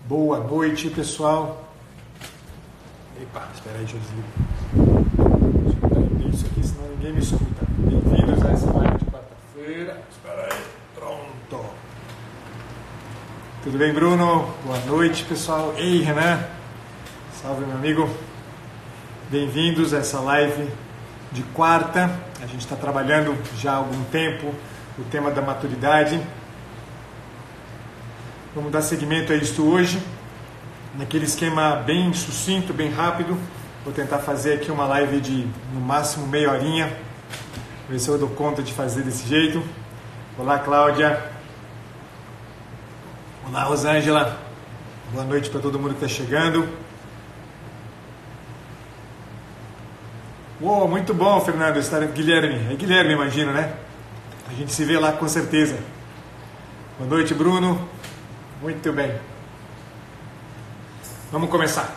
Boa noite, pessoal. Epa, espera aí, deixa eu desligar isso aqui, senão ninguém me escuta. Bem-vindos a essa live de quarta-feira. Espera aí, pronto. Tudo bem, Bruno? Boa noite, pessoal. Ei, Renan. Salve, meu amigo. Bem-vindos a essa live de quarta. A gente está trabalhando já há algum tempo o tema da maturidade. Vamos dar seguimento a isto hoje, naquele esquema bem sucinto, bem rápido. Vou tentar fazer aqui uma live de, no máximo, meia horinha. Ver se eu dou conta de fazer desse jeito. Olá, Cláudia. Olá, Rosângela. Boa noite para todo mundo que está chegando. Uou, muito bom, Fernando, estar Guilherme. É Guilherme, imagino, né? A gente se vê lá com certeza. Boa noite, Bruno. Muito bem. Vamos começar.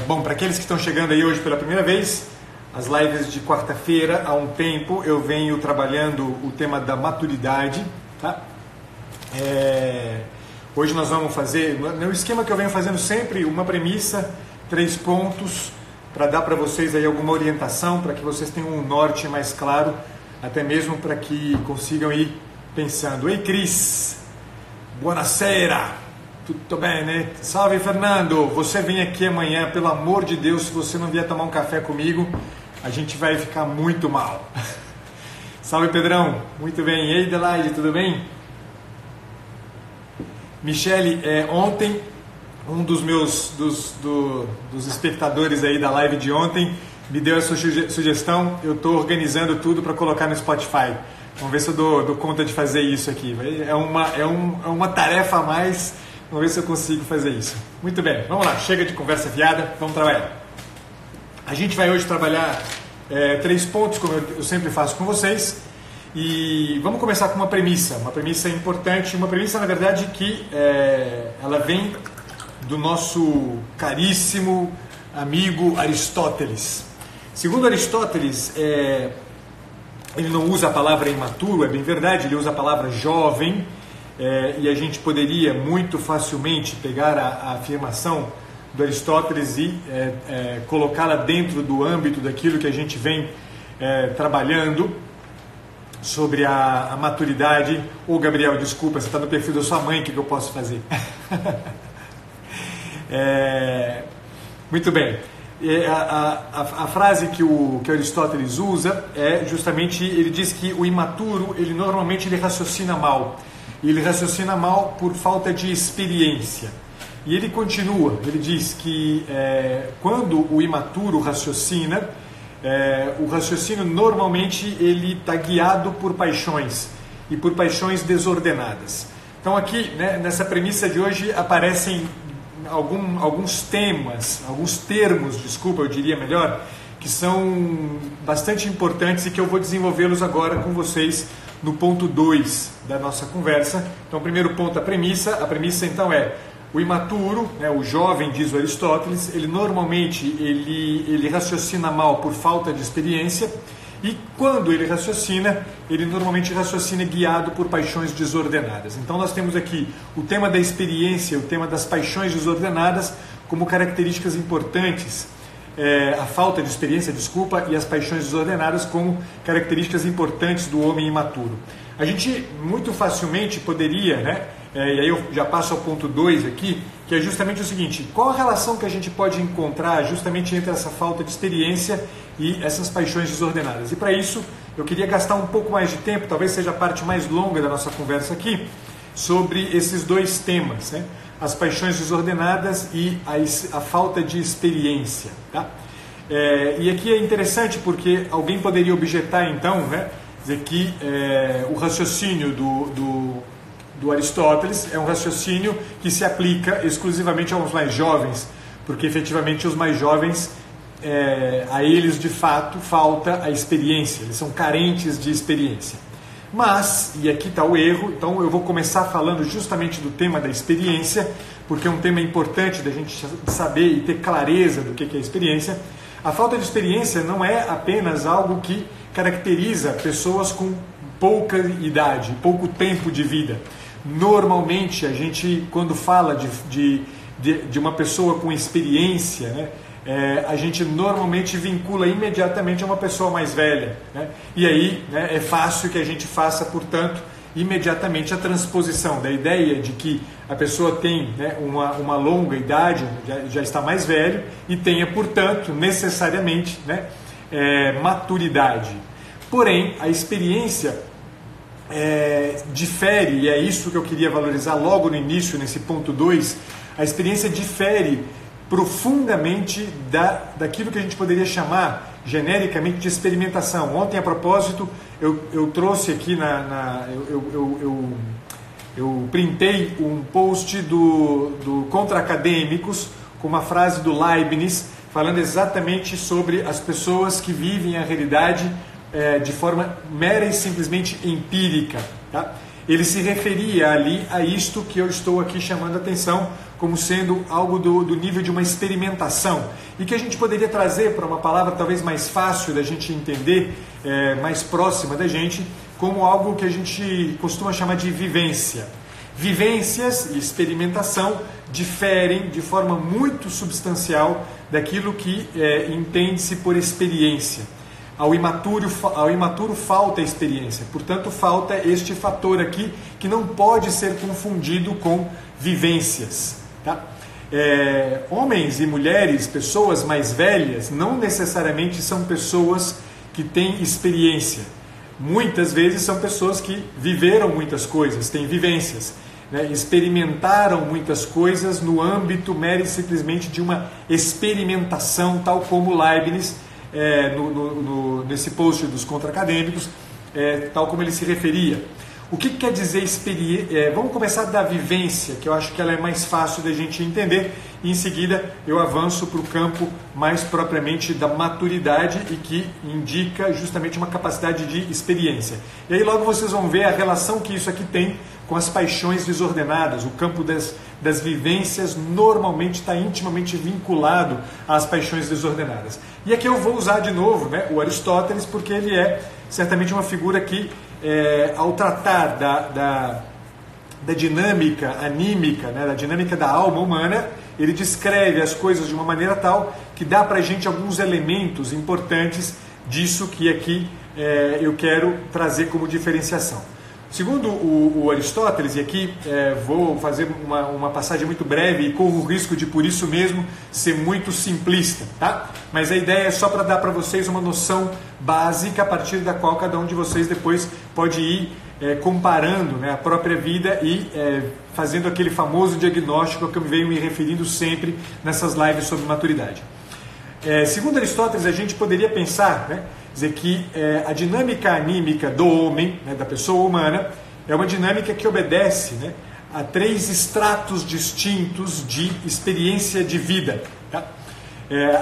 Bom, para aqueles que estão chegando aí hoje pela primeira vez, as lives de quarta-feira, há um tempo, eu venho trabalhando o tema da maturidade, tá? Hoje nós vamos fazer, no esquema que eu venho fazendo sempre, uma premissa, 3 pontos, para dar para vocês aí alguma orientação, para que vocês tenham um norte mais claro, até mesmo para que consigam ir pensando. Ei, Cris, buonasera, tudo bem, né? Salve, Fernando, você vem aqui amanhã, pelo amor de Deus, se você não vier tomar um café comigo, a gente vai ficar muito mal. Salve, Pedrão, muito bem. Ei, Adelaide, tudo bem? Michele, ontem, um dos meus dos espectadores aí da live de ontem me deu essa sugestão. Eu estou organizando tudo para colocar no Spotify. Vamos ver se eu dou conta de fazer isso aqui. É uma tarefa a mais. Vamos ver se eu consigo fazer isso. Muito bem, vamos lá. Chega de conversa fiada, vamos trabalhar. A gente vai hoje trabalhar 3 pontos, como eu sempre faço com vocês. E vamos começar com uma premissa importante. Uma premissa, na verdade, que ela vem do nosso caríssimo amigo Aristóteles. Segundo Aristóteles, ele não usa a palavra imaturo, é bem verdade, ele usa a palavra jovem, e a gente poderia muito facilmente pegar a afirmação do Aristóteles e colocá-la dentro do âmbito daquilo que a gente vem trabalhando sobre a maturidade. Ô, Gabriel, desculpa, você está no perfil da sua mãe, o que eu posso fazer? Muito bem. A frase que o Aristóteles usa é justamente, ele diz que o imaturo, ele normalmente raciocina mal. E ele raciocina mal por falta de experiência. E ele continua, ele diz que quando o imaturo raciocina, o raciocínio normalmente ele está guiado por paixões, e por paixões desordenadas. Então aqui, né, nessa premissa de hoje, aparecem alguns termos, desculpa, eu diria melhor, que são bastante importantes e que eu vou desenvolvê-los agora com vocês no ponto 2 da nossa conversa. Então, primeiro ponto, a premissa então é o imaturo, né, o jovem, diz o Aristóteles, ele normalmente ele raciocina mal por falta de experiência, e quando ele raciocina, ele normalmente raciocina guiado por paixões desordenadas. Então nós temos aqui o tema da experiência, o tema das paixões desordenadas como características importantes. A falta de experiência, desculpa, e as paixões desordenadas como características importantes do homem imaturo. A gente muito facilmente poderia, né, e aí eu já passo ao ponto 2 aqui, que é justamente o seguinte: qual a relação que a gente pode encontrar justamente entre essa falta de experiência e essas paixões desordenadas? E para isso eu queria gastar um pouco mais de tempo, talvez seja a parte mais longa da nossa conversa aqui, sobre esses 2 temas, né? As paixões desordenadas e a falta de experiência, tá? E aqui é interessante porque alguém poderia objetar então, né, dizer que o raciocínio do Aristóteles é um raciocínio que se aplica exclusivamente aos mais jovens, porque efetivamente os mais jovens, a eles de fato falta a experiência, eles são carentes de experiência. Mas, e aqui está o erro, então eu vou começar falando justamente do tema da experiência, porque é um tema importante da gente saber e ter clareza do que é a experiência. A falta de experiência não é apenas algo que caracteriza pessoas com pouca idade, pouco tempo de vida. normalmente a gente, quando fala de uma pessoa com experiência, né, a gente normalmente vincula imediatamente a uma pessoa mais velha, né? E aí, né, é fácil que a gente faça, portanto, imediatamente a transposição da ideia de que a pessoa tem, né, uma longa idade, já está mais velho e tenha, portanto, necessariamente, né, maturidade. Porém, a experiência difere, e é isso que eu queria valorizar logo no início, nesse ponto 2, a experiência difere profundamente daquilo que a gente poderia chamar genericamente de experimentação. Ontem, a propósito, eu trouxe aqui, eu printei um post do Contra Acadêmicos com uma frase do Leibniz falando exatamente sobre as pessoas que vivem a realidade de forma mera e simplesmente empírica, tá? Ele se referia ali a isto que eu estou aqui chamando a atenção como sendo algo do nível de uma experimentação, e que a gente poderia trazer para uma palavra talvez mais fácil da gente entender, mais próxima da gente, como algo que a gente costuma chamar de vivência. Vivências e experimentação diferem de forma muito substancial daquilo que entende-se por experiência. Ao imaturo falta experiência, portanto falta este fator aqui que não pode ser confundido com vivências. Tá? Homens e mulheres, pessoas mais velhas, não necessariamente são pessoas que têm experiência. Muitas vezes são pessoas que viveram muitas coisas, têm vivências, né? Experimentaram muitas coisas no âmbito mero e simplesmente de uma experimentação, tal como Leibniz, nesse post dos contra-acadêmicos, tal como ele se referia. O que quer dizer experiência? Vamos começar da vivência, que eu acho que ela é mais fácil da gente entender, e em seguida eu avanço para o campo mais propriamente da maturidade e que indica justamente uma capacidade de experiência. E aí logo vocês vão ver a relação que isso aqui tem com as paixões desordenadas. O campo das vivências normalmente está intimamente vinculado às paixões desordenadas. E aqui eu vou usar de novo, né, o Aristóteles, porque ele é certamente uma figura que, ao tratar da dinâmica anímica, né, da dinâmica da alma humana, ele descreve as coisas de uma maneira tal que dá para a gente alguns elementos importantes disso que aqui eu quero trazer como diferenciação. Segundo o Aristóteles, e aqui vou fazer uma passagem muito breve e corro o risco de, por isso mesmo, ser muito simplista, tá? Mas a ideia é só para dar para vocês uma noção básica a partir da qual cada um de vocês depois pode ir comparando, né, a própria vida e fazendo aquele famoso diagnóstico que eu venho me referindo sempre nessas lives sobre maturidade. Segundo Aristóteles, a gente poderia pensar, né, dizer que a dinâmica anímica do homem, né, da pessoa humana, é uma dinâmica que obedece, né, a 3 estratos distintos de experiência de vida. Tá?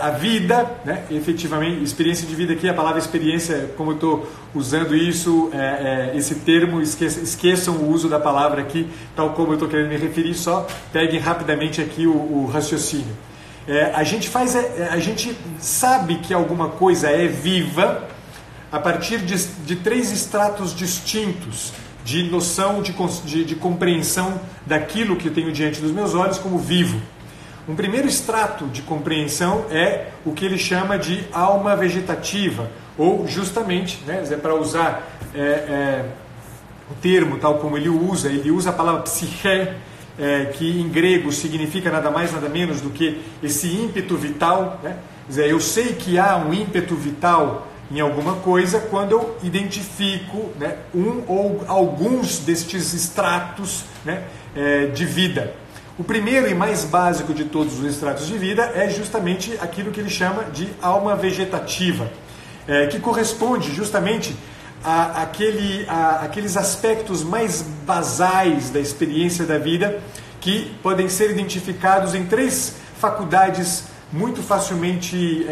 A vida, né, efetivamente, experiência de vida aqui, a palavra experiência, como eu estou usando isso, esse termo, esqueçam o uso da palavra aqui, tal como eu estou querendo me referir, só peguem rapidamente aqui o raciocínio. A gente sabe que alguma coisa é viva a partir de 3 estratos distintos de noção, de compreensão daquilo que eu tenho diante dos meus olhos como vivo. Um primeiro extrato de compreensão é o que ele chama de alma vegetativa, ou justamente, né, para usar o termo tal como ele usa a palavra psiché, que em grego significa nada mais nada menos do que esse ímpeto vital, né? Quer dizer, eu sei que há um ímpeto vital em alguma coisa quando eu identifico, né, um ou alguns destes estratos, né, de vida. O primeiro e mais básico de todos os estratos de vida é justamente aquilo que ele chama de alma vegetativa, que corresponde justamente aqueles aspectos mais basais da experiência da vida que podem ser identificados em 3 faculdades muito facilmente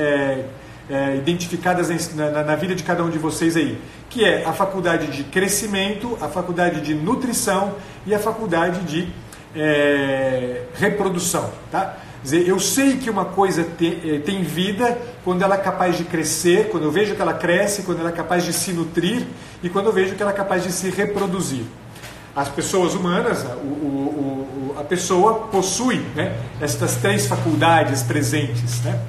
identificadas na vida de cada um de vocês aí, que é a faculdade de crescimento, a faculdade de nutrição e a faculdade de reprodução, tá? Quer dizer, eu sei que uma coisa tem vida quando ela é capaz de crescer, quando eu vejo que ela cresce, quando ela é capaz de se nutrir e quando eu vejo que ela é capaz de se reproduzir. as pessoas humanas, a pessoa possui, né, estas 3 faculdades presentes, né,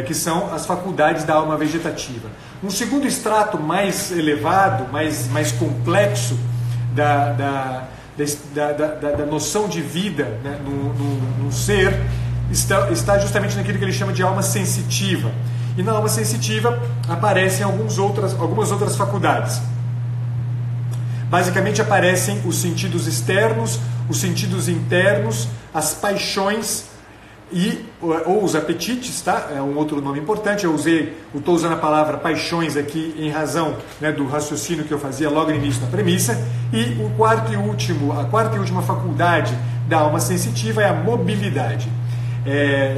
que são as faculdades da alma vegetativa. Um segundo extrato mais elevado, mais complexo da noção de vida, né, num ser, está justamente naquilo que ele chama de alma sensitiva. E na alma sensitiva aparecem algumas outras faculdades. Basicamente aparecem os sentidos externos, os sentidos internos, as paixões ou os apetites, tá? É um outro nome importante. Eu estou usando a palavra paixões aqui em razão, né, do raciocínio que eu fazia logo no início da premissa. E a quarta e última faculdade da alma sensitiva é a mobilidade.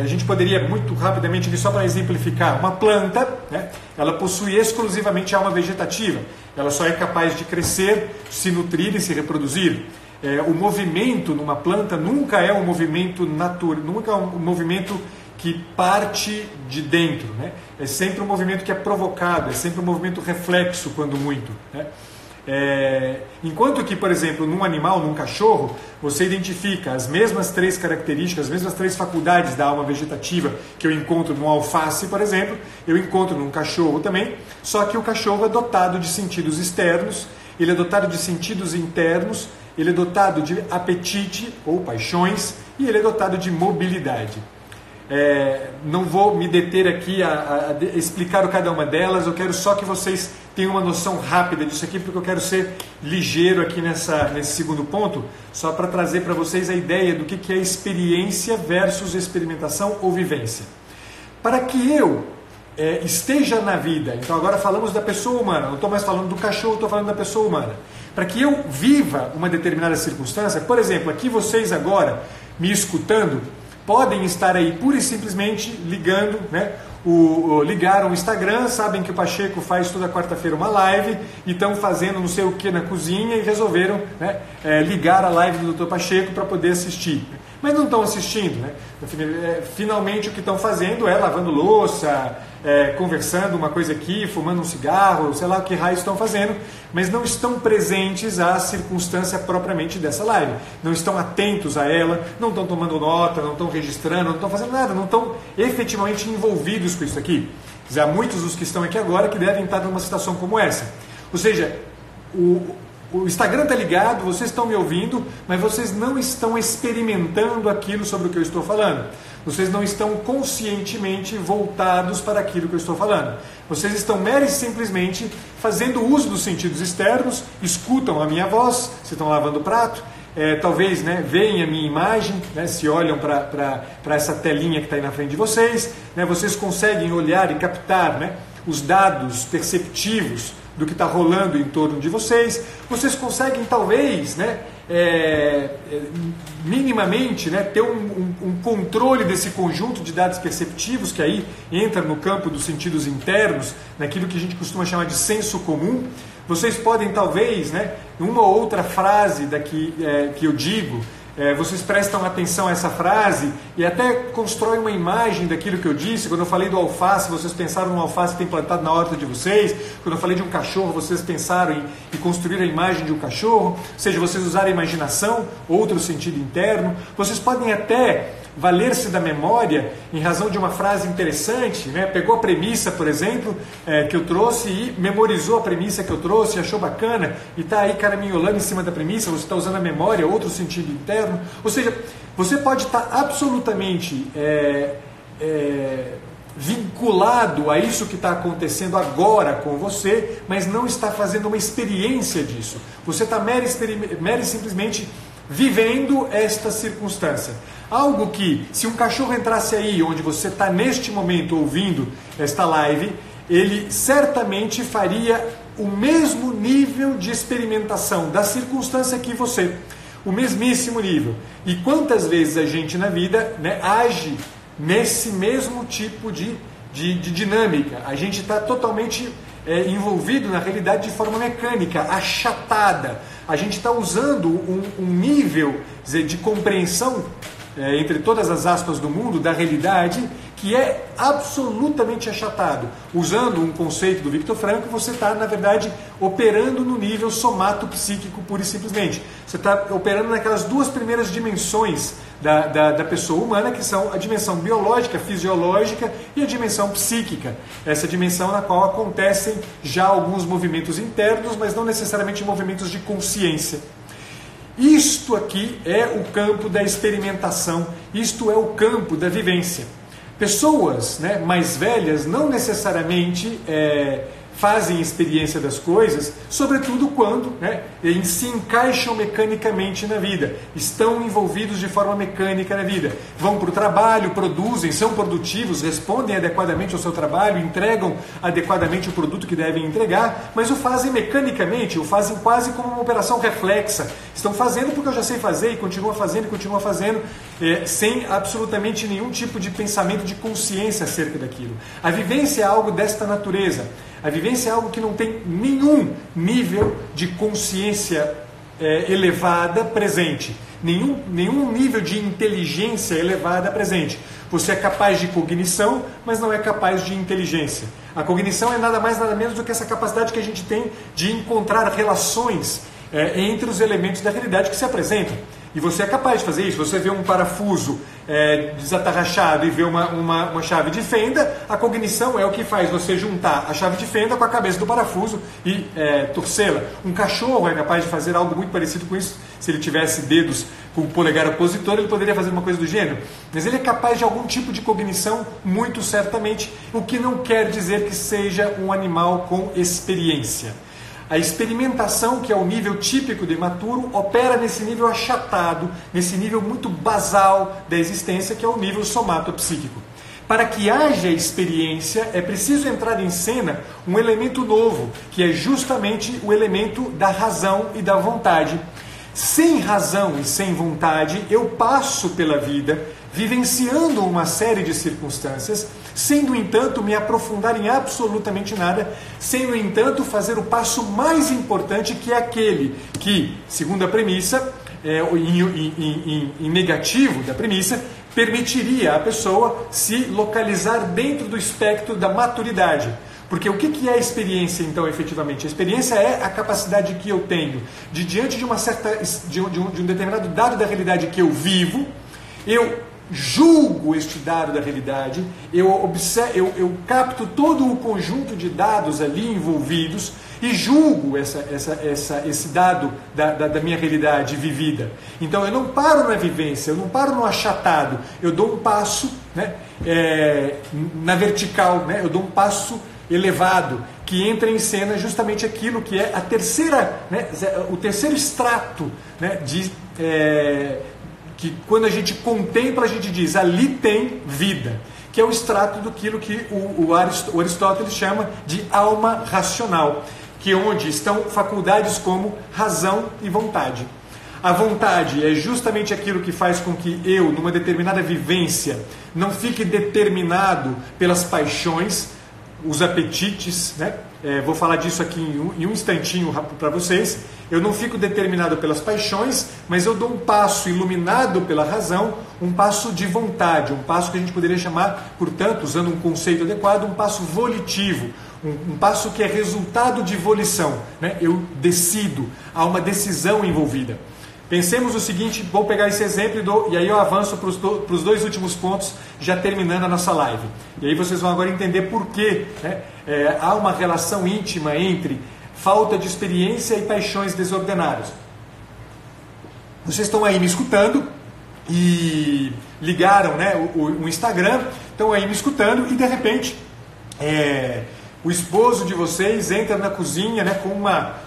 A gente poderia muito rapidamente, só para exemplificar, uma planta, né, ela possui exclusivamente alma vegetativa, ela só é capaz de crescer, se nutrir e se reproduzir. O movimento numa planta nunca é um movimento natural, nunca é um movimento que parte de dentro, né? É sempre um movimento que é provocado, é sempre um movimento reflexo, quando muito, né? Enquanto que, por exemplo, num animal, num cachorro, você identifica as mesmas 3 características, as mesmas 3 faculdades da alma vegetativa que eu encontro num alface, por exemplo, eu encontro num cachorro também, só que o cachorro é dotado de sentidos externos, ele é dotado de sentidos internos, ele é dotado de apetite ou paixões e ele é dotado de mobilidade. Não vou me deter aqui a explicar cada uma delas, eu quero só que vocês tenham uma noção rápida disso aqui, porque eu quero ser ligeiro aqui nesse segundo ponto, só para trazer para vocês a ideia do que é experiência versus experimentação ou vivência. Para que eu esteja na vida, então agora falamos da pessoa humana, não estou mais falando do cachorro, estou falando da pessoa humana. Para que eu viva uma determinada circunstância, por exemplo, aqui vocês agora, me escutando, podem estar aí pura e simplesmente ligando, né? Ligaram o Instagram, sabem que o Pacheco faz toda quarta-feira uma live e estão fazendo não sei o que na cozinha e resolveram, né, ligar a live do Dr. Pacheco para poder assistir. Mas não estão assistindo, né? Finalmente o que estão fazendo é lavando louça, conversando uma coisa aqui, fumando um cigarro, sei lá o que raios estão fazendo, mas não estão presentes à circunstância propriamente dessa live. Não estão atentos a ela, não estão tomando nota, não estão registrando, não estão fazendo nada, não estão efetivamente envolvidos com isso aqui. Quer dizer, há muitos dos que estão aqui agora que devem estar numa situação como essa. Ou seja, o Instagram está ligado, vocês estão me ouvindo, mas vocês não estão experimentando aquilo sobre o que eu estou falando. Vocês não estão conscientemente voltados para aquilo que eu estou falando. Vocês estão mera e simplesmente fazendo uso dos sentidos externos, escutam a minha voz, se estão lavando o prato, talvez, né, veem a minha imagem, né, se olham para essa telinha que está aí na frente de vocês, né, vocês conseguem olhar e captar, né, os dados perceptivos do que está rolando em torno de vocês. Vocês conseguem talvez, né, minimamente, né, ter um controle desse conjunto de dados perceptivos que aí entra no campo dos sentidos internos, naquilo que a gente costuma chamar de senso comum. Vocês podem talvez, né, uma ou outra frase que eu digo, vocês prestam atenção a essa frase e até constroem uma imagem daquilo que eu disse. Quando eu falei do alface, vocês pensaram no alface que tem plantado na horta de vocês. Quando eu falei de um cachorro, vocês pensaram em construir a imagem de um cachorro. Ou seja, vocês usaram a imaginação, outro sentido interno. Vocês podem até valer-se da memória em razão de uma frase interessante, né? Pegou a premissa, por exemplo, que eu trouxe e memorizou a premissa que eu trouxe, achou bacana e está aí caraminholando em cima da premissa. Você está usando a memória, outro sentido interno. Ou seja, você pode estar absolutamente vinculado a isso que está acontecendo agora com você, mas não está fazendo uma experiência disso. Você está mera e simplesmente vivendo esta circunstância. Algo que, se um cachorro entrasse aí, onde você está neste momento ouvindo esta live, ele certamente faria o mesmo nível de experimentação da circunstância que você. O mesmíssimo nível. E quantas vezes a gente na vida, né, age nesse mesmo tipo de dinâmica. A gente está totalmente envolvido na realidade de forma mecânica, achatada. A gente está usando um nível de compreensão entre todas as aspas do mundo, da realidade, que é absolutamente achatado. Usando um conceito do Viktor Frankl, você está, na verdade, operando no nível somatopsíquico pura e simplesmente. Você está operando naquelas duas primeiras dimensões da pessoa humana, que são a dimensão biológica, fisiológica e a dimensão psíquica. Essa dimensão na qual acontecem já alguns movimentos internos, mas não necessariamente movimentos de consciência. Isto aqui é o campo da experimentação, isto é o campo da vivência. Pessoas, né, mais velhas não necessariamente fazem experiência das coisas, sobretudo quando, né, eles se encaixam mecanicamente na vida, estão envolvidos de forma mecânica na vida, vão para o trabalho, produzem, são produtivos, respondem adequadamente ao seu trabalho, entregam adequadamente o produto que devem entregar, mas o fazem mecanicamente, o fazem quase como uma operação reflexa. Estão fazendo porque eu já sei fazer e continua fazendo, sem absolutamente nenhum tipo de pensamento de consciência acerca daquilo. A vivência é algo desta natureza. A vivência é algo que não tem nenhum nível de consciência elevada presente, nenhum nível de inteligência elevada presente. Você é capaz de cognição, mas não é capaz de inteligência. A cognição é nada mais nada menos do que essa capacidade que a gente tem de encontrar relações entre os elementos da realidade que se apresentam. E você é capaz de fazer isso. Você vê um parafuso desatarrachado e vê uma chave de fenda, a cognição é o que faz você juntar a chave de fenda com a cabeça do parafuso e torcê-la. Um cachorro é capaz de fazer algo muito parecido com isso. Se ele tivesse dedos com o polegar opositor, ele poderia fazer uma coisa do gênero. Mas ele é capaz de algum tipo de cognição, muito certamente, o que não quer dizer que seja um animal com experiência. A experimentação, que é o nível típico do imaturo, opera nesse nível achatado, nesse nível muito basal da existência, que é o nível somatopsíquico. Para que haja experiência, é preciso entrar em cena um elemento novo, que é justamente o elemento da razão e da vontade. Sem razão e sem vontade, eu passo pela vida, vivenciando uma série de circunstâncias, sem, no entanto, me aprofundar em absolutamente nada, sem, no entanto, fazer o passo mais importante, que é aquele que, segundo a premissa, em negativo da premissa, permitiria à pessoa se localizar dentro do espectro da maturidade. Porque o que é a experiência, então, efetivamente? A experiência é a capacidade que eu tenho de, diante de um determinado dado da realidade que eu vivo, eu julgo este dado da realidade, eu capto todo o conjunto de dados ali envolvidos e julgo esse dado da minha realidade vivida. Então eu não paro na vivência, eu não paro no achatado, eu dou um passo, né, na vertical, né, eu dou um passo elevado, que entra em cena justamente aquilo que é a terceira, né, o terceiro extrato, né, que quando a gente contempla, a gente diz, ali tem vida, que é o extrato daquilo que o Aristóteles chama de alma racional, que é onde estão faculdades como razão e vontade. A vontade é justamente aquilo que faz com que eu, numa determinada vivência, não fique determinado pelas paixões, os apetites, né? Vou falar disso aqui em um instantinho para vocês. Eu não fico determinado pelas paixões, mas eu dou um passo iluminado pela razão, um passo de vontade, um passo que a gente poderia chamar, portanto, usando um conceito adequado, um passo volitivo, um passo que é resultado de volição, né? Eu decido, há uma decisão envolvida. Pensemos o seguinte, vou pegar esse exemplo e aí eu avanço para os dois últimos pontos, já terminando a nossa live. E aí vocês vão agora entender por que, né, há uma relação íntima entre falta de experiência e paixões desordenadas. Vocês estão aí me escutando e ligaram, né, o Instagram, estão aí me escutando e de repente o esposo de vocês entra na cozinha, né, com uma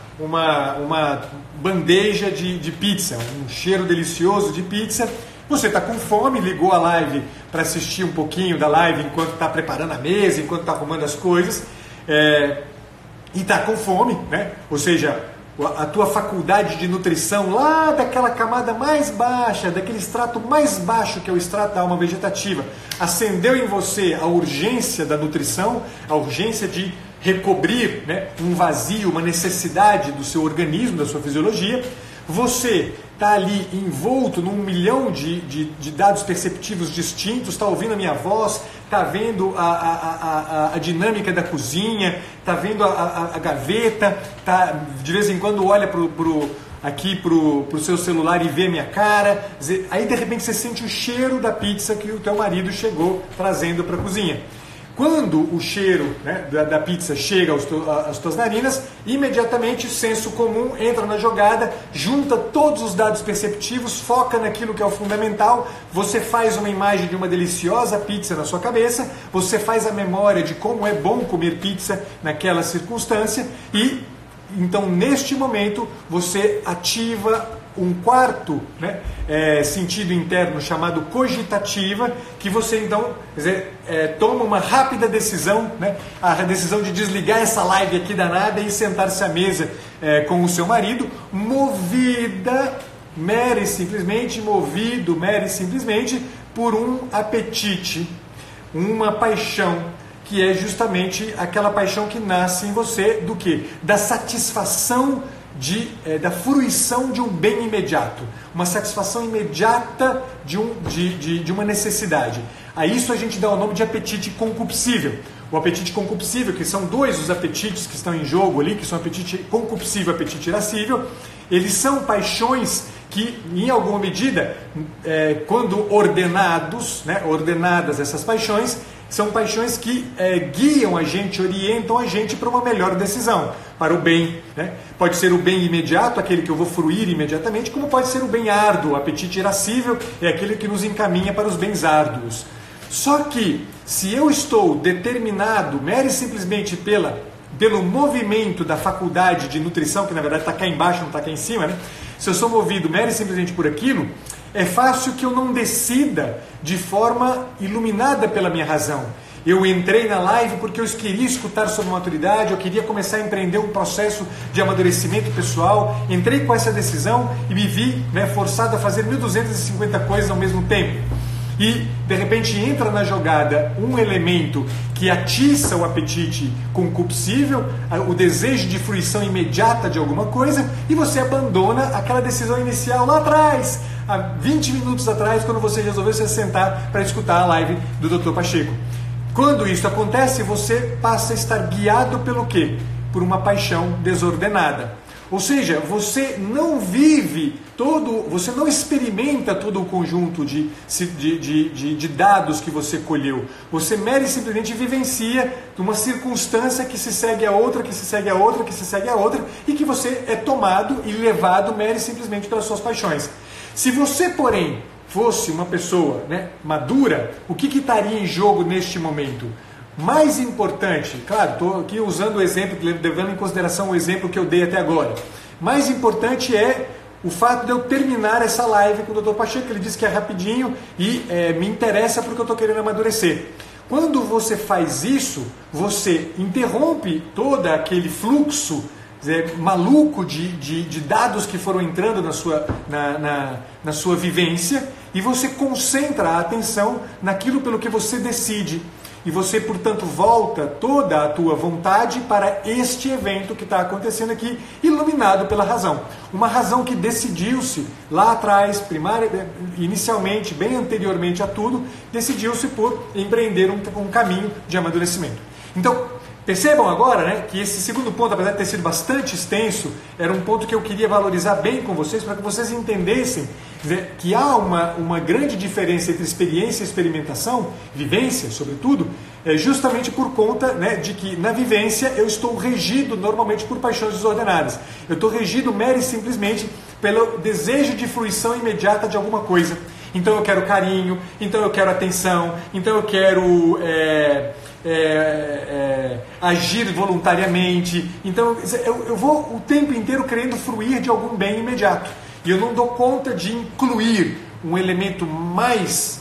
bandeja de pizza, um cheiro delicioso de pizza. Você está com fome, ligou a live para assistir um pouquinho da live enquanto está preparando a mesa, enquanto está arrumando as coisas, e está com fome, né? Ou seja, a tua faculdade de nutrição lá daquela camada mais baixa, daquele extrato mais baixo que é o extrato da alma vegetativa, acendeu em você a urgência da nutrição, a urgência de recobrir, né, um vazio, uma necessidade do seu organismo, da sua fisiologia. Você está ali envolto num milhão de dados perceptivos distintos, está ouvindo a minha voz, está vendo a dinâmica da cozinha, está vendo a gaveta, de vez em quando olha aqui pro seu celular e vê minha cara. Aí de repente você sente o cheiro da pizza que o teu marido chegou trazendo para a cozinha. Quando o cheiro, né, da pizza chega às tuas narinas, imediatamente o senso comum entra na jogada, junta todos os dados perceptivos, foca naquilo que é o fundamental, você faz uma imagem de uma deliciosa pizza na sua cabeça, você faz a memória de como é bom comer pizza naquela circunstância e, então, neste momento, você ativa um quarto, né, sentido interno chamado cogitativa, que você então toma uma rápida decisão, né, a decisão de desligar essa live aqui danada e sentar-se à mesa com o seu marido, mera e simplesmente por um apetite, uma paixão, que é justamente aquela paixão que nasce em você do quê? Da satisfação da fruição de um bem imediato, uma satisfação imediata de uma necessidade. A isso a gente dá o nome de apetite concupiscível. O apetite concupiscível, que são dois os apetites que estão em jogo ali, que são apetite concupiscível e apetite irascível, eles são paixões que, em alguma medida, quando ordenadas essas paixões, são paixões que guiam a gente, orientam a gente para uma melhor decisão, para o bem, né? Pode ser o bem imediato, aquele que eu vou fruir imediatamente, como pode ser o bem árduo, o apetite irascível, é aquele que nos encaminha para os bens árduos. Só que, se eu estou determinado, mero e simplesmente pelo movimento da faculdade de nutrição, que na verdade está cá embaixo, não está cá em cima, né? Se eu sou movido mero e simplesmente por aquilo, é fácil que eu não decida de forma iluminada pela minha razão. Eu entrei na live porque eu queria escutar sobre maturidade, eu queria começar a empreender um processo de amadurecimento pessoal, entrei com essa decisão e me vi, né, forçado a fazer 1250 coisas ao mesmo tempo. E, de repente, entra na jogada um elemento que atiça o apetite concupiscível, o desejo de fruição imediata de alguma coisa, e você abandona aquela decisão inicial lá atrás, há 20 minutos atrás, quando você resolveu se sentar para escutar a live do Dr. Pacheco. Quando isso acontece, você passa a estar guiado pelo quê? Por uma paixão desordenada. Ou seja, você não você não experimenta todo o conjunto de dados que você colheu. Você mera e simplesmente vivencia uma circunstância que se segue a outra, que se segue a outra, que se segue a outra, e que você é tomado e levado mera e simplesmente pelas suas paixões. Se você, porém, fosse uma pessoa, né, madura, o que estaria em jogo neste momento? Mais importante, claro, estou aqui usando o exemplo, levando em consideração o exemplo que eu dei até agora. Mais importante é o fato de eu terminar essa live com o Dr. Pacheco. Ele disse que é rapidinho e me interessa porque eu estou querendo amadurecer. Quando você faz isso, você interrompe todo aquele fluxo maluco de dados que foram entrando na sua vivência, e você concentra a atenção naquilo pelo que você decide. E você, portanto, volta toda a tua vontade para este evento que está acontecendo aqui, iluminado pela razão. Uma razão que decidiu-se lá atrás, inicialmente, bem anteriormente a tudo, decidiu-se por empreender um caminho de amadurecimento. Então, percebam agora, né, que esse segundo ponto, apesar de ter sido bastante extenso, era um ponto que eu queria valorizar bem com vocês, para que vocês entendessem que há uma grande diferença entre experiência e experimentação, vivência, sobretudo, justamente por conta, né, de que na vivência eu estou regido normalmente por paixões desordenadas. Eu estou regido mera e simplesmente pelo desejo de fruição imediata de alguma coisa. Então eu quero carinho, então eu quero atenção, então eu quero agir voluntariamente. Então eu vou o tempo inteiro querendo fruir de algum bem imediato. E eu não dou conta de incluir um elemento mais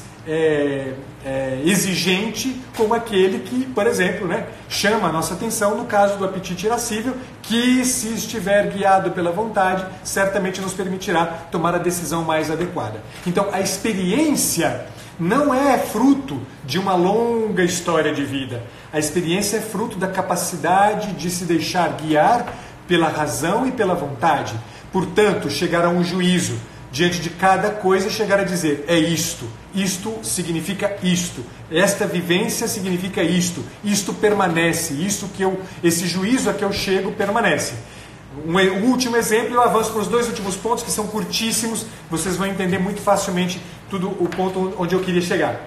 exigente, como aquele que, por exemplo, né, chama a nossa atenção no caso do apetite irascível, que, se estiver guiado pela vontade, certamente nos permitirá tomar a decisão mais adequada. Então, a experiência não é fruto de uma longa história de vida. A experiência é fruto da capacidade de se deixar guiar pela razão e pela vontade. Portanto, chegar a um juízo diante de cada coisa, chegar a dizer, é isto, isto significa isto, esta vivência significa isto, isto permanece, esse juízo a que eu chego permanece. Um último exemplo, eu avanço para os 2 últimos pontos, que são curtíssimos, vocês vão entender muito facilmente tudo o ponto onde eu queria chegar.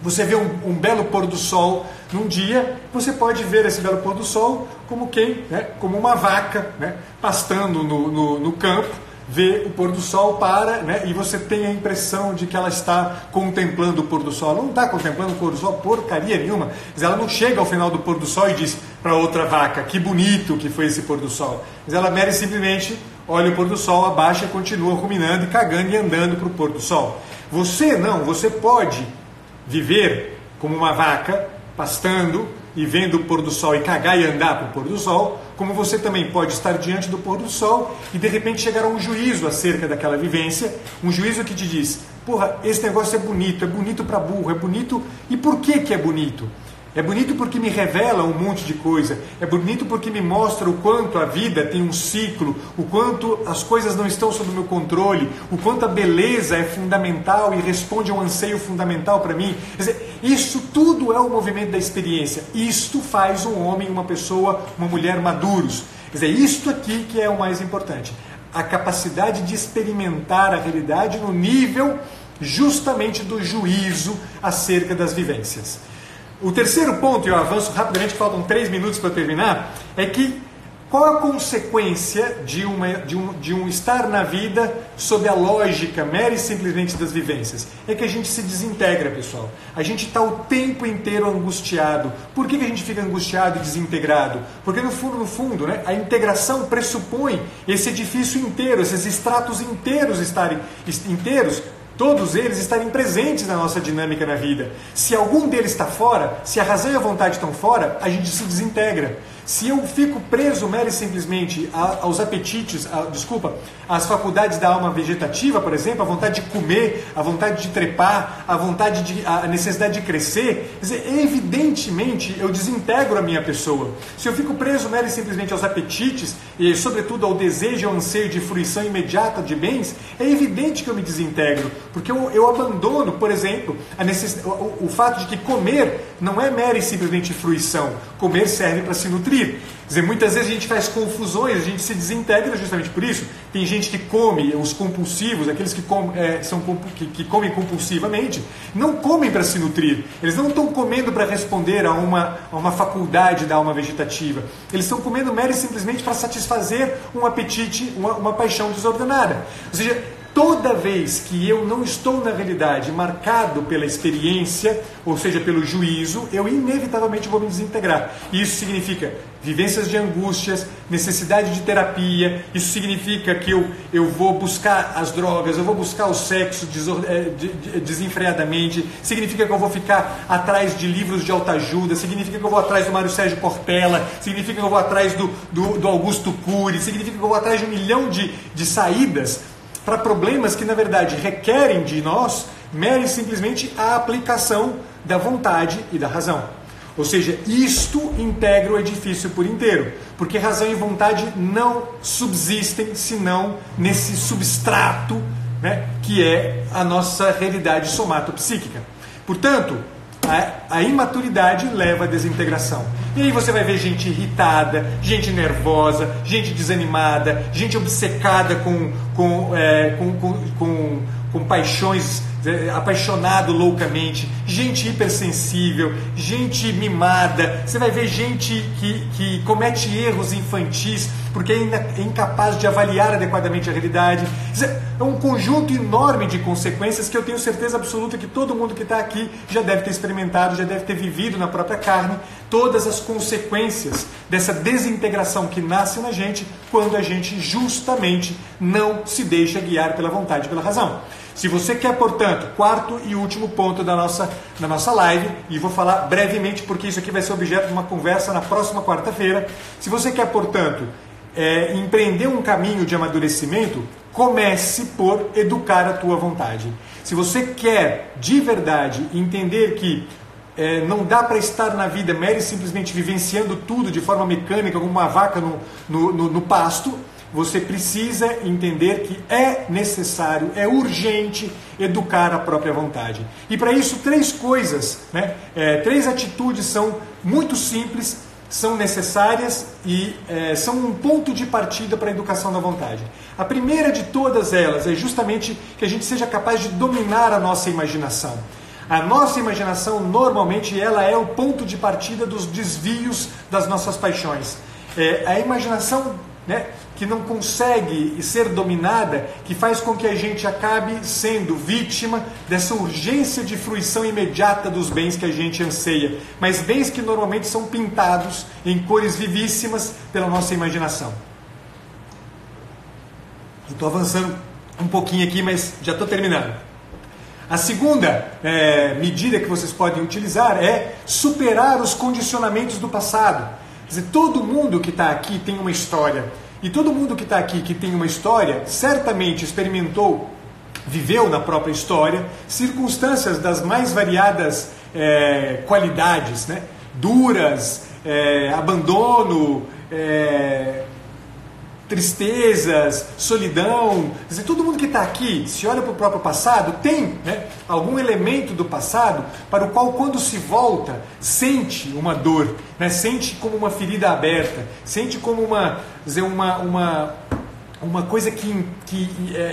Você vê um belo pôr do sol num dia, você pode ver esse belo pôr do sol como quem? Né? Como uma vaca, né? Pastando no campo, vê o pôr do sol, né? E você tem a impressão de que ela está contemplando o pôr do sol. Ela não está contemplando o pôr do sol porcaria nenhuma, mas ela não chega ao final do pôr do sol e diz para outra vaca, que bonito que foi esse pôr do sol. Mas ela mere simplesmente olha o pôr do sol, abaixa e continua ruminando e cagando e andando para o pôr do sol. Você não, você pode viver como uma vaca, pastando e vendo o pôr do sol e cagar e andar para o pôr do sol, como você também pode estar diante do pôr do sol e de repente chegar a um juízo acerca daquela vivência, um juízo que te diz, porra, esse negócio é bonito para burro, é bonito, e por que é bonito? É bonito porque me revela um monte de coisa, é bonito porque me mostra o quanto a vida tem um ciclo, o quanto as coisas não estão sob o meu controle, o quanto a beleza é fundamental e responde a um anseio fundamental para mim. Quer dizer, isso tudo é o movimento da experiência, isto faz um homem, uma pessoa, uma mulher maduros. Quer dizer, isto aqui que é o mais importante, a capacidade de experimentar a realidade no nível justamente do juízo acerca das vivências. O terceiro ponto, e eu avanço rapidamente, faltam 3 minutos para terminar, é que qual a consequência de um estar na vida sob a lógica mera e simplesmente das vivências? É que a gente se desintegra, pessoal. A gente está o tempo inteiro angustiado. Por que a gente fica angustiado e desintegrado? Porque no fundo, né, a integração pressupõe esse edifício inteiro, esses estratos inteiros estarem inteiros, todos eles estarem presentes na nossa dinâmica na vida. Se algum deles está fora, se a razão e a vontade estão fora, a gente se desintegra. Se eu fico preso mera e simplesmente aos apetites, às faculdades da alma vegetativa, por exemplo, a vontade de comer, a vontade de trepar, a necessidade de crescer, quer dizer, evidentemente eu desintegro a minha pessoa. Se eu fico preso mera e simplesmente aos apetites e sobretudo ao desejo e ao anseio de fruição imediata de bens, é evidente que eu me desintegro, porque eu abandono, por exemplo, o fato de que comer não é mera e simplesmente fruição. Comer serve para se nutrir. Quer dizer, muitas vezes a gente faz confusões, a gente se desintegra justamente por isso. Tem gente que come, os compulsivos, aqueles que comem compulsivamente, não comem para se nutrir. Eles não estão comendo para responder a uma faculdade da alma vegetativa. Eles estão comendo mera e simplesmente para satisfazer um apetite, uma paixão desordenada. Ou seja, toda vez que eu não estou na realidade marcado pela experiência, ou seja, pelo juízo, eu inevitavelmente vou me desintegrar. E isso significa vivências de angústias, necessidade de terapia, isso significa que eu vou buscar as drogas, eu vou buscar o sexo desenfreadamente, significa que eu vou ficar atrás de livros de autoajuda, significa que eu vou atrás do Mário Sérgio Cortella, significa que eu vou atrás do Augusto Cury, significa que eu vou atrás de 1 milhão de saídas para problemas que, na verdade, requerem de nós mera e simplesmente a aplicação da vontade e da razão. Ou seja, isto integra o edifício por inteiro, porque razão e vontade não subsistem senão nesse substrato, né, que é a nossa realidade somatopsíquica. Portanto, a imaturidade leva à desintegração. E aí você vai ver gente irritada, gente nervosa, gente desanimada, gente obcecada com paixões, apaixonado loucamente, gente hipersensível, gente mimada. Você vai ver gente que comete erros infantis porque é incapaz de avaliar adequadamente a realidade. É um conjunto enorme de consequências que eu tenho certeza absoluta que todo mundo que está aqui já deve ter experimentado, já deve ter vivido na própria carne todas as consequências dessa desintegração que nasce na gente quando a gente justamente não se deixa guiar pela vontade e pela razão. Se você quer, portanto, quarto e último ponto da nossa live, e vou falar brevemente porque isso aqui vai ser objeto de uma conversa na próxima quarta-feira. Se você quer, portanto, empreender um caminho de amadurecimento, comece por educar a tua vontade. Se você quer, de verdade, entender que não dá para estar na vida mera e simplesmente vivenciando tudo de forma mecânica, como uma vaca no pasto, você precisa entender que é necessário, é urgente educar a própria vontade. E para isso, 3 coisas, 3 atitudes são muito simples, são necessárias e são um ponto de partida para a educação da vontade. A primeira de todas elas é justamente que a gente seja capaz de dominar a nossa imaginação. A nossa imaginação, normalmente, ela é o ponto de partida dos desvios das nossas paixões. A imaginação, que não consegue ser dominada, que faz com que a gente acabe sendo vítima dessa urgência de fruição imediata dos bens que a gente anseia, mas bens que normalmente são pintados em cores vivíssimas pela nossa imaginação. Eu estou avançando um pouquinho aqui, mas já estou terminando. A segunda medida que vocês podem utilizar é superar os condicionamentos do passado. Quer dizer, todo mundo que está aqui tem uma história. E todo mundo que está aqui que tem uma história, certamente experimentou, viveu na própria história, circunstâncias das mais variadas qualidades, duras, abandono, tristezas, solidão. Quer dizer, todo mundo que está aqui, se olha para o próprio passado, tem algum elemento do passado para o qual, quando se volta, sente uma dor, sente como uma ferida aberta, sente como uma coisa que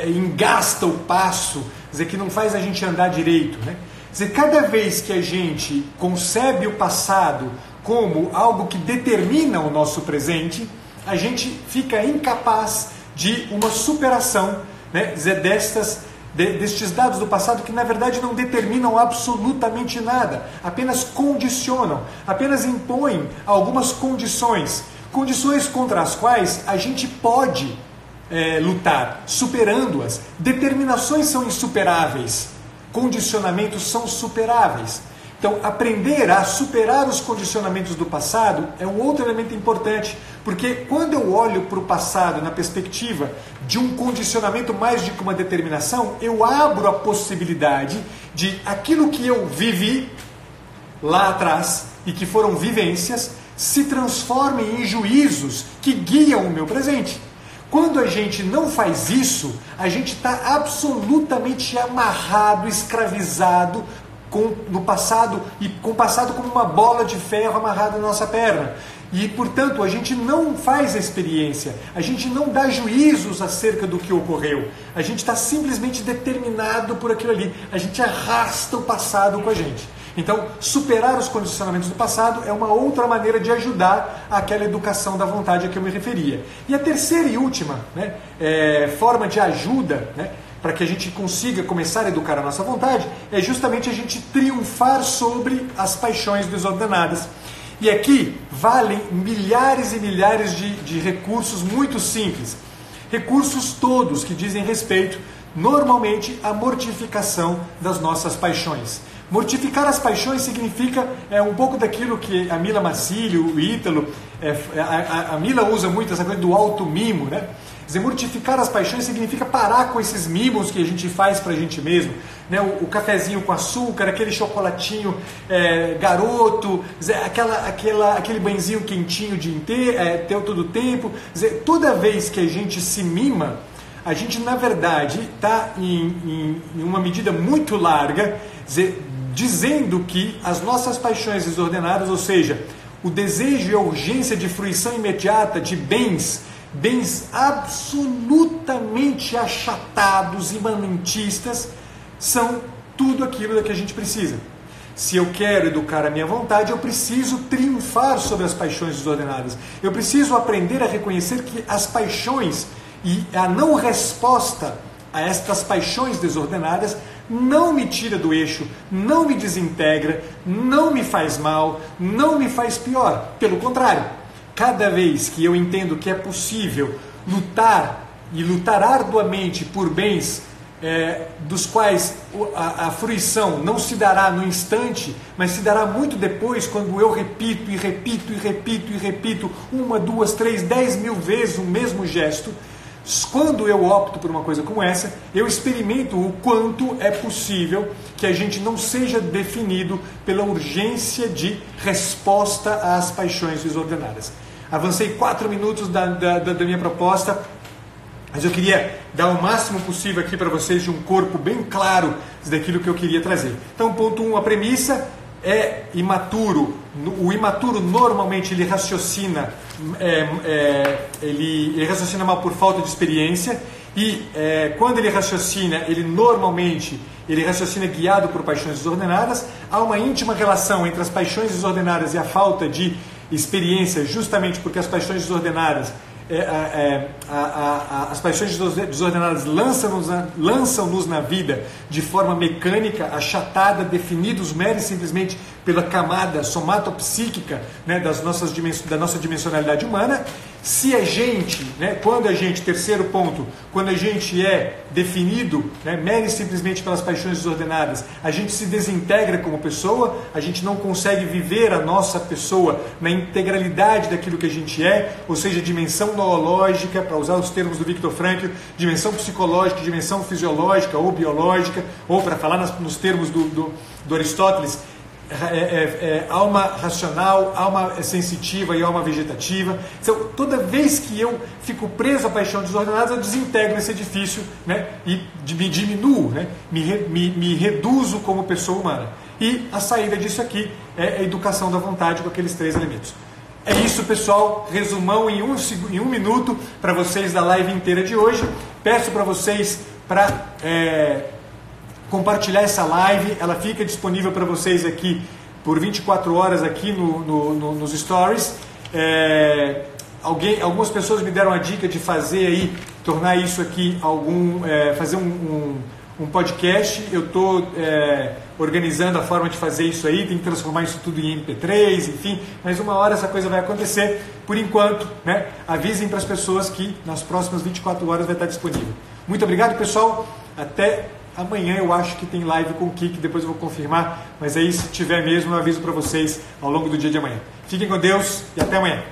engasta o passo, quer dizer, que não faz a gente andar direito. Quer dizer, cada vez que a gente concebe o passado como algo que determina o nosso presente, a gente fica incapaz de uma superação destes dados do passado que na verdade não determinam absolutamente nada, apenas condicionam, apenas impõem algumas condições contra as quais a gente pode lutar, superando-as. Determinações são insuperáveis, condicionamentos são superáveis. Então, aprender a superar os condicionamentos do passado é um outro elemento importante, porque quando eu olho para o passado na perspectiva de um condicionamento mais do que uma determinação, eu abro a possibilidade de aquilo que eu vivi lá atrás e que foram vivências se transformem em juízos que guiam o meu presente. Quando a gente não faz isso, a gente está absolutamente amarrado, escravizado no passado, e com o passado como uma bola de ferro amarrada na nossa perna. E, portanto, a gente não faz a experiência, a gente não dá juízos acerca do que ocorreu. A gente está simplesmente determinado por aquilo ali. A gente arrasta o passado com a gente. Então, superar os condicionamentos do passado é uma outra maneira de ajudar aquela educação da vontade a que eu me referia. E a terceira e última forma de ajuda, para que a gente consiga começar a educar a nossa vontade, é justamente a gente triunfar sobre as paixões desordenadas. E aqui valem milhares e milhares de recursos muito simples. Recursos todos que dizem respeito, normalmente, à mortificação das nossas paixões. Mortificar as paixões significa um pouco daquilo que a Mila Marcílio, o Ítalo, a Mila usa muito essa coisa do auto-mimo, Quer dizer, mortificar as paixões significa parar com esses mimos que a gente faz pra gente mesmo, o cafezinho com açúcar, aquele chocolatinho garoto, aquele banhozinho quentinho de todo o tempo. Quer dizer, toda vez que a gente se mima, a gente na verdade está em uma medida muito larga, dizendo que as nossas paixões desordenadas, ou seja, o desejo e a urgência de fruição imediata de bens absolutamente achatados, imanentistas, são tudo aquilo que a gente precisa. Se eu quero educar a minha vontade, eu preciso triunfar sobre as paixões desordenadas. Eu preciso aprender a reconhecer que as paixões e a não resposta a estas paixões desordenadas não me tira do eixo, não me desintegra, não me faz mal, não me faz pior. Pelo contrário, cada vez que eu entendo que é possível lutar e lutar arduamente por bens dos quais a fruição não se dará no instante, mas se dará muito depois, quando eu repito e repito e repito e repito 1, 2, 3, 10 mil vezes o mesmo gesto, quando eu opto por uma coisa como essa, eu experimento o quanto é possível que a gente não seja definido pela urgência de resposta às paixões desordenadas. Avancei 4 minutos da minha proposta. Mas eu queria dar o máximo possível aqui para vocês de um corpo bem claro daquilo que eu queria trazer. Então, ponto 1, a premissa é imaturo. O imaturo normalmente ele raciocina, ele raciocina mal por falta de experiência e quando ele raciocina, ele raciocina guiado por paixões desordenadas. Há uma íntima relação entre as paixões desordenadas e a falta de experiência, justamente porque as paixões desordenadas as paixões desordenadas lançam-nos na vida de forma mecânica, achatada, definidos mera e simplesmente pela camada somatopsíquica, né, da nossa dimensionalidade humana. Se a gente, terceiro ponto, quando a gente é definido, né, mera e simplesmente pelas paixões desordenadas, a gente se desintegra como pessoa, a gente não consegue viver a nossa pessoa na integralidade daquilo que a gente é, ou seja, dimensão noológica, para usar os termos do Viktor Frankl, dimensão psicológica, dimensão fisiológica ou biológica, ou para falar nos termos do Aristóteles, alma racional, alma sensitiva e alma vegetativa. Então, toda vez que eu fico preso à paixão desordenada, eu desintegro esse edifício, né, e me diminuo, né, me reduzo como pessoa humana. E a saída disso aqui é a educação da vontade com aqueles 3 elementos. É isso, pessoal. Resumão em um minuto para vocês da live inteira de hoje. Peço para vocês para compartilhar essa live. Ela fica disponível para vocês aqui por 24 horas aqui nos stories. Algumas pessoas me deram a dica de fazer aí, tornar isso aqui fazer um podcast. Eu estou organizando a forma de fazer isso aí, tem que transformar isso tudo em MP3, enfim, mas uma hora essa coisa vai acontecer. Por enquanto, né, avisem para as pessoas que nas próximas 24 horas vai estar disponível. Muito obrigado, pessoal. Até amanhã. Eu acho que tem live com o Kik, depois eu vou confirmar, mas aí se tiver mesmo eu aviso para vocês ao longo do dia de amanhã. Fiquem com Deus e até amanhã.